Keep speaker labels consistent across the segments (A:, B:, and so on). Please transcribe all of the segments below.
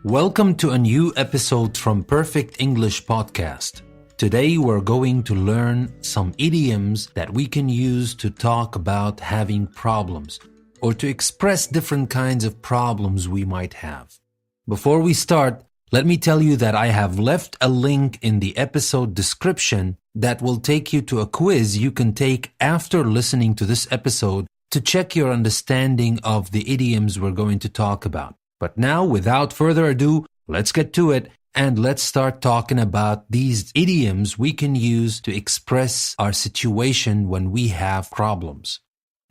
A: Welcome to a new episode from Perfect English Podcast. Today we're going to learn some idioms that we can use to talk about having problems or to express different kinds of problems we might have. Before we start, let me tell you that I have left a link in the episode description that will take you to a quiz you can take after listening to this episode to check your understanding of the idioms we're going to talk about. But now, without further ado, let's get to it and let's start talking about these idioms we can use to express our situation when we have problems.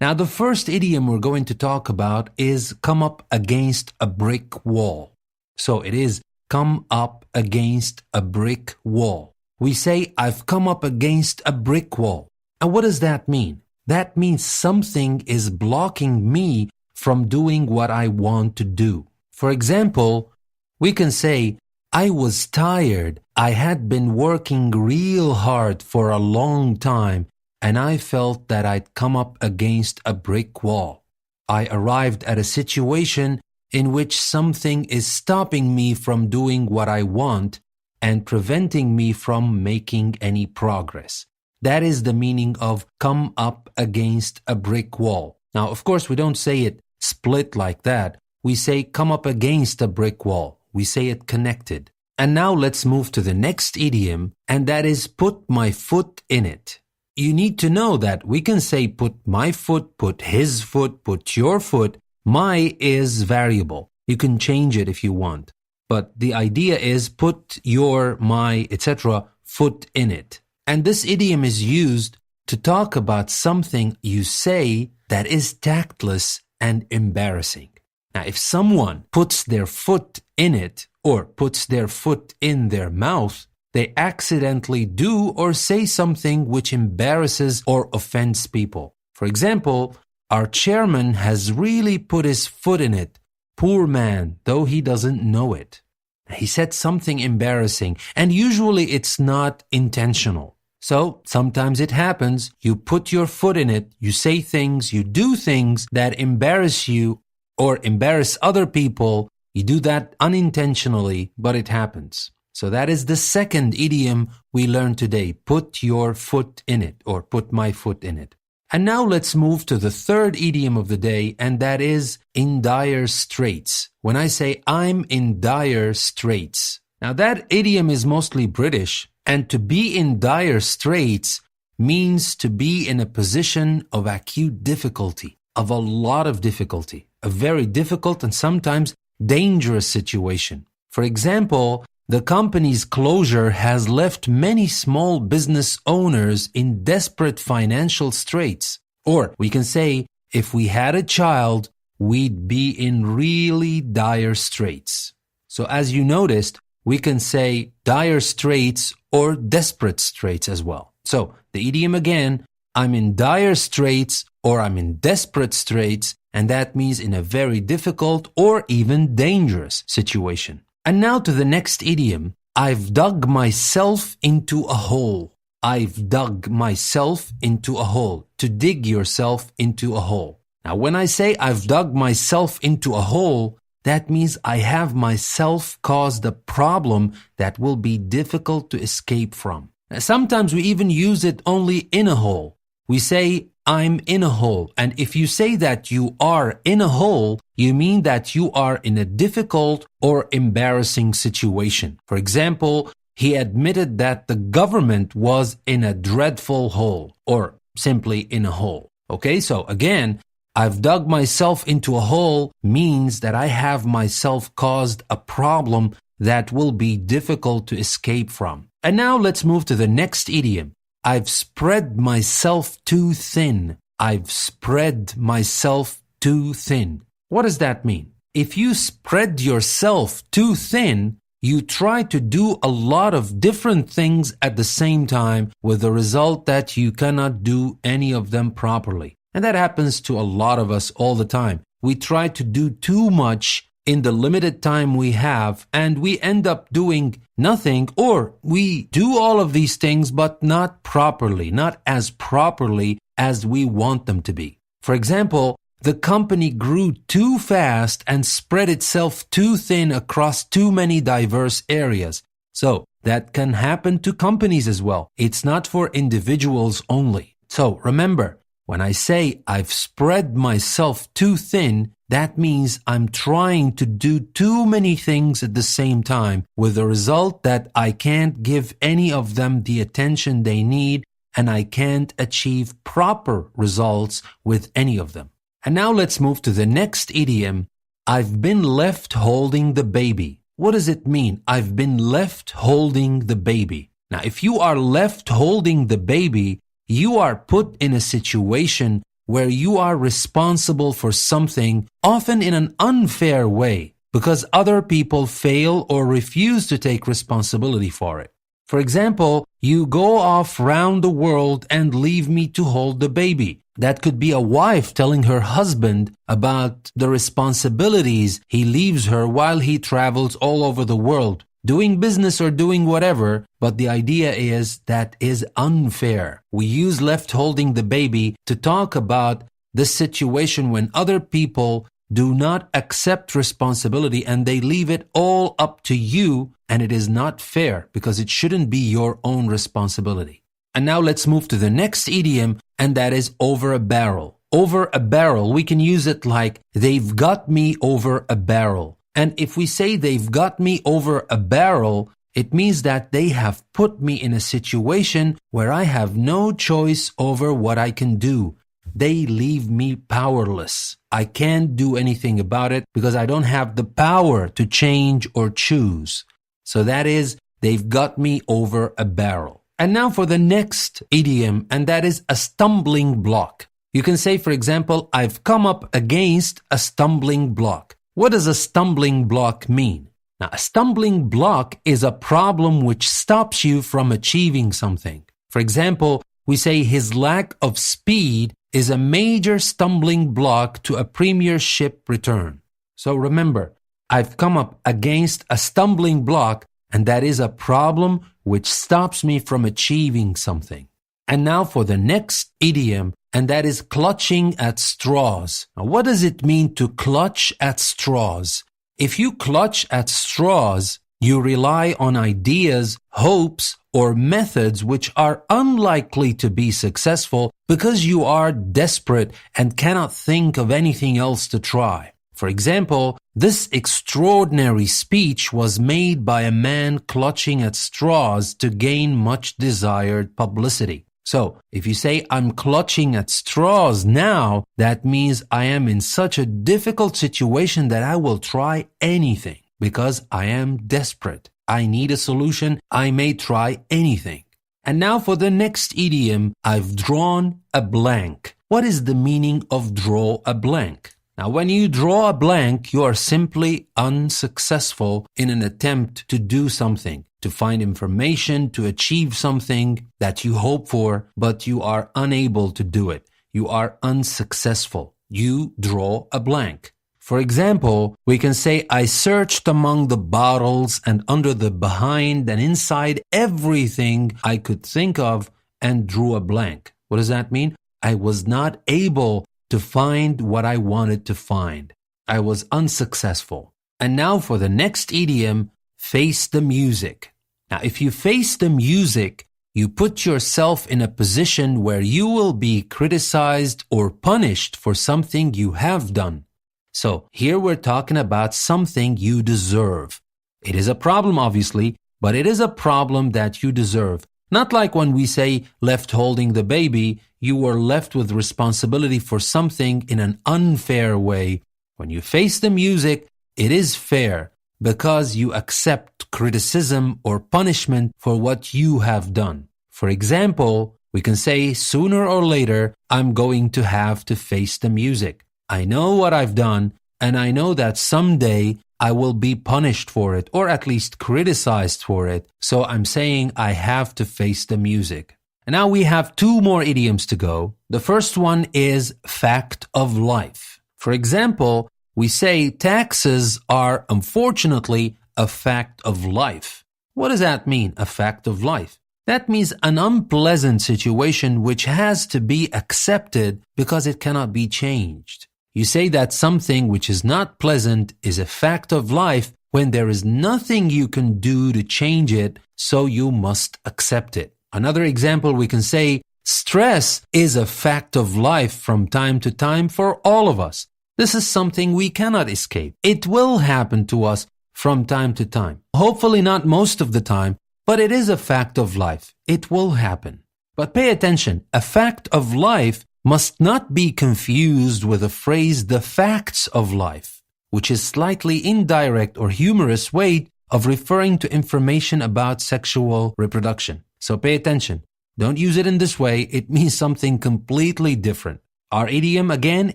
A: Now, the first idiom we're going to talk about is come up against a brick wall. So it is come up against a brick wall. We say, I've come up against a brick wall. And what does that mean? That means something is blocking me from doing what I want to do. For example, we can say, I was tired. I had been working real hard for a long time, and I felt that I'd come up against a brick wall. I arrived at a situation in which something is stopping me from doing what I want and preventing me from making any progress. That is the meaning of come up against a brick wall. Now, of course, we don't say it split like that. We say come up against a brick wall. We say it connected. And now let's move to the next idiom, and that is put my foot in it. You need to know that we can say put my foot, put his foot, put your foot. My is variable. You can change it if you want. But the idea is put your, my, etc. foot in it. And this idiom is used to talk about something you say that is tactless and embarrassing. Now, if someone puts their foot in it or puts their foot in their mouth, they accidentally do or say something which embarrasses or offends people. For example, our chairman has really put his foot in it. Poor man, though he doesn't know it. He said something embarrassing, and usually it's not intentional. So sometimes it happens, you put your foot in it, you say things, you do things that embarrass you or embarrass other people. You do that unintentionally, but it happens. So that is the second idiom we learned today. Put your foot in it or put my foot in it. And now let's move to the third idiom of the day, and that is in dire straits. When I say I'm in dire straits. Now that idiom is mostly British, and to be in dire straits means to be in a position of acute difficulty, of a lot of difficulty, a very difficult and sometimes dangerous situation. For example, the company's closure has left many small business owners in desperate financial straits. Or we can say, if we had a child, we'd be in really dire straits. So as you noticed, we can say dire straits or desperate straits as well. So the idiom again, I'm in dire straits or I'm in desperate straits, and that means in a very difficult or even dangerous situation. And now to the next idiom, I've dug myself into a hole. I've dug myself into a hole. To dig yourself into a hole. Now when I say I've dug myself into a hole, that means I have myself caused a problem that will be difficult to escape from. Now, sometimes we even use it only in a hole. We say I'm in a hole. And if you say that you are in a hole, you mean that you are in a difficult or embarrassing situation. For example, he admitted that the government was in a dreadful hole or simply in a hole. Okay, so again, I've dug myself into a hole means that I have myself caused a problem that will be difficult to escape from. And now let's move to the next idiom. I've spread myself too thin. I've spread myself too thin. What does that mean? If you spread yourself too thin, you try to do a lot of different things at the same time with the result that you cannot do any of them properly. And that happens to a lot of us all the time. We try to do too much in the limited time we have, and we end up doing nothing, or we do all of these things but not properly, not as properly as we want them to be. For example, The company grew too fast and spread itself too thin across too many diverse areas. So that can happen to companies as well. It's not for individuals only. So remember, when I say I've spread myself too thin, that means I'm trying to do too many things at the same time, with the result that I can't give any of them the attention they need, and I can't achieve proper results with any of them. And now let's move to the next idiom. I've been left holding the baby. What does it mean? I've been left holding the baby. Now, if you are left holding the baby, you are put in a situation where you are responsible for something, often in an unfair way, because other people fail or refuse to take responsibility for it. For example, you go off round the world and leave me to hold the baby. That could be a wife telling her husband about the responsibilities he leaves her while he travels all over the world, doing business or doing whatever, but the idea is that is unfair. We use left holding the baby to talk about the situation when other people do not accept responsibility and they leave it all up to you, and it is not fair because it shouldn't be your own responsibility. And now let's move to the next idiom, and that is over a barrel. Over a barrel, we can use it like they've got me over a barrel. And if we say they've got me over a barrel, it means that they have put me in a situation where I have no choice over what I can do. They leave me powerless. I can't do anything about it because I don't have the power to change or choose. So that is, they've got me over a barrel. And now for the next idiom, and that is a stumbling block. You can say, for example, I've come up against a stumbling block. What does a stumbling block mean? Now, a stumbling block is a problem which stops you from achieving something. For example, we say his lack of speed is a major stumbling block to a premiership return. So remember, I've come up against a stumbling block, and that is a problem which stops me from achieving something. And now for the next idiom, and that is clutching at straws. Now, what does it mean to clutch at straws? If you clutch at straws, you rely on ideas, hopes, or methods which are unlikely to be successful because you are desperate and cannot think of anything else to try. For example, this extraordinary speech was made by a man clutching at straws to gain much desired publicity. So, if you say, I'm clutching at straws now, that means I am in such a difficult situation that I will try anything because I am desperate. I need a solution. I may try anything. And now for the next idiom, I've drawn a blank. What is the meaning of draw a blank? Now, when you draw a blank, you are simply unsuccessful in an attempt to do something, to find information, to achieve something that you hope for, but you are unable to do it. You are unsuccessful. You draw a blank. For example, we can say, I searched among the bottles and under the behind and inside everything I could think of and drew a blank. What does that mean? I was not able to find what I wanted to find. I was unsuccessful. And now for the next idiom, face the music. Now, if you face the music, you put yourself in a position where you will be criticized or punished for something you have done. So here we're talking about something you deserve. It is a problem, obviously, but it is a problem that you deserve. Not like when we say left holding the baby, you were left with responsibility for something in an unfair way. When you face the music, it is fair because you accept criticism or punishment for what you have done. For example, we can say sooner or later, I'm going to have to face the music. I know what I've done, and I know that someday I will be punished for it, or at least criticized for it. So I'm saying I have to face the music. And now we have two more idioms to go. The first one is fact of life. For example, we say taxes are unfortunately a fact of life. What does that mean, a fact of life? That means an unpleasant situation which has to be accepted because it cannot be changed. You say that something which is not pleasant is a fact of life when there is nothing you can do to change it, so you must accept it. Another example, we can say, stress is a fact of life from time to time for all of us. This is something we cannot escape. It will happen to us from time to time. Hopefully not most of the time, but it is a fact of life. It will happen. But pay attention, a fact of life must not be confused with the phrase the facts of life, which is slightly indirect or humorous way of referring to information about sexual reproduction. So pay attention. Don't use it in this way. It means something completely different. Our idiom again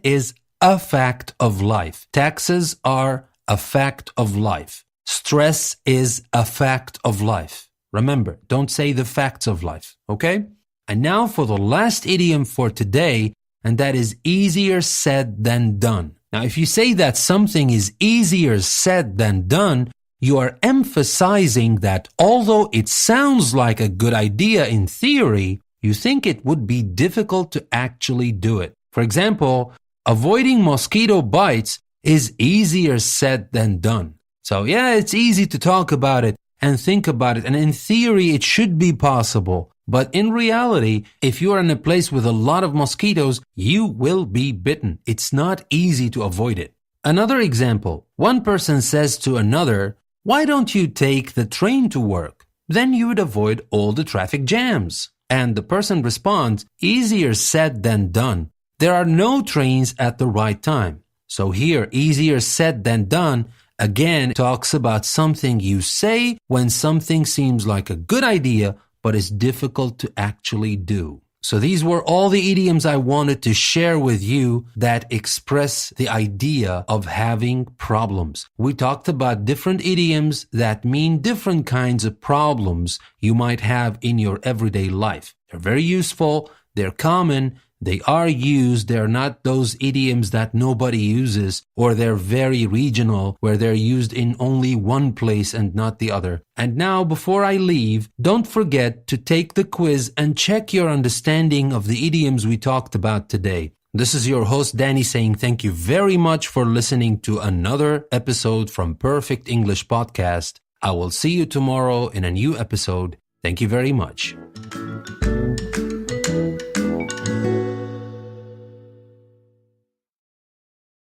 A: is a fact of life. Taxes are a fact of life. Stress is a fact of life. Remember, don't say the facts of life, okay? And now for the last idiom for today, and that is easier said than done. Now, if you say that something is easier said than done, you are emphasizing that although it sounds like a good idea in theory, you think it would be difficult to actually do it. For example, avoiding mosquito bites is easier said than done. So yeah, it's easy to talk about it and think about it, and in theory it should be possible. But in reality, if you are in a place with a lot of mosquitoes, you will be bitten. It's not easy to avoid it. Another example, one person says to another, "Why don't you take the train to work? Then you would avoid all the traffic jams." And the person responds, "Easier said than done. There are no trains at the right time." So here, easier said than done, again talks about something you say when something seems like a good idea, but is difficult to actually do. So these were all the idioms I wanted to share with you that express the idea of having problems. We talked about different idioms that mean different kinds of problems you might have in your everyday life. They're very useful, they're common, they are used. They're not those idioms that nobody uses, or they're very regional where they're used in only one place and not the other. And now, before I leave, don't forget to take the quiz and check your understanding of the idioms we talked about today. This is your host Danny saying thank you very much for listening to another episode from Perfect English Podcast. I will see you tomorrow in a new episode. Thank you very much.